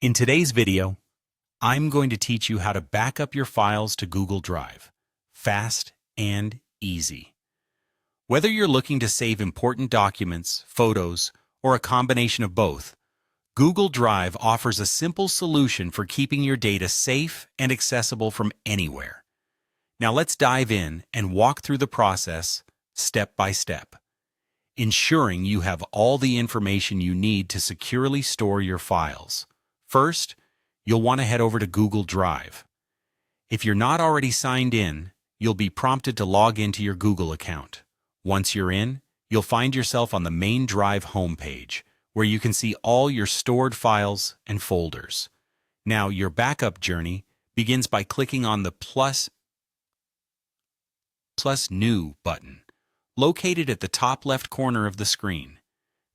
In today's video, I'm going to teach you how to back up your files to Google Drive, fast and easy. Whether you're looking to save important documents, photos, or a combination of both, Google Drive offers a simple solution for keeping your data safe and accessible from anywhere. Now let's dive in and walk through the process step by step, ensuring you have all the information you need to securely store your files. First, you'll want to head over to Google Drive. If you're not already signed in, you'll be prompted to log into your Google account. Once you're in, you'll find yourself on the main Drive homepage, where you can see all your stored files and folders. Now, your backup journey begins by clicking on the plus New button, located at the top left corner of the screen.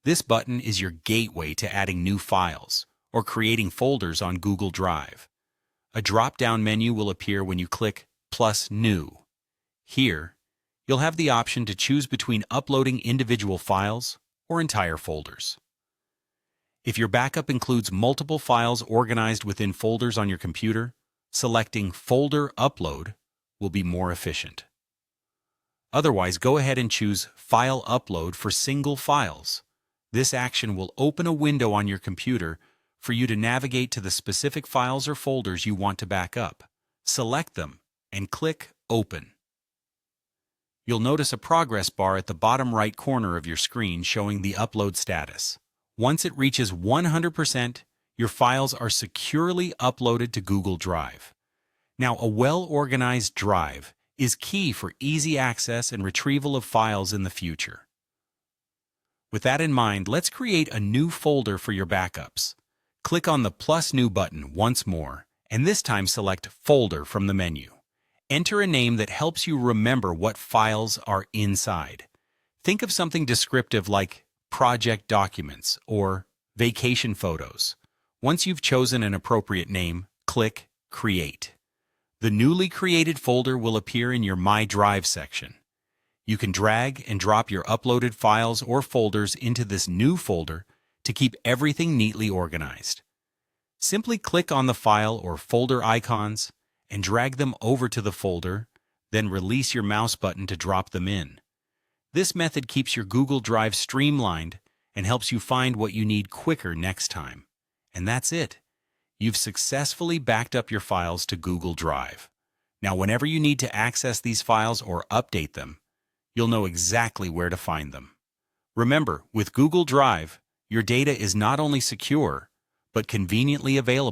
This button is your gateway to adding new files or creating folders on Google Drive. A drop-down menu will appear when you click plus New. Here, you'll have the option to choose between uploading individual files or entire folders. If your backup includes multiple files organized within folders on your computer, selecting Folder Upload will be more efficient. Otherwise, go ahead and choose File Upload for single files. This action will open a window on your computer for you to navigate to the specific files or folders you want to back up. Select them and click Open. You'll notice a progress bar at the bottom right corner of your screen showing the upload status. Once it reaches 100%, your files are securely uploaded to Google Drive. Now, a well-organized drive is key for easy access and retrieval of files in the future. With that in mind, let's create a new folder for your backups. Click on the plus New button once more, and this time select Folder from the menu. Enter a name that helps you remember what files are inside. Think of something descriptive like Project Documents or Vacation Photos. Once you've chosen an appropriate name, click Create. The newly created folder will appear in your My Drive section. You can drag and drop your uploaded files or folders into this new folder to keep everything neatly organized. Simply click on the file or folder icons and drag them over to the folder, then release your mouse button to drop them in. This method keeps your Google Drive streamlined and helps you find what you need quicker next time. And that's it. You've successfully backed up your files to Google Drive. Now, whenever you need to access these files or update them, you'll know exactly where to find them. Remember, with Google Drive, your data is not only secure, but conveniently available.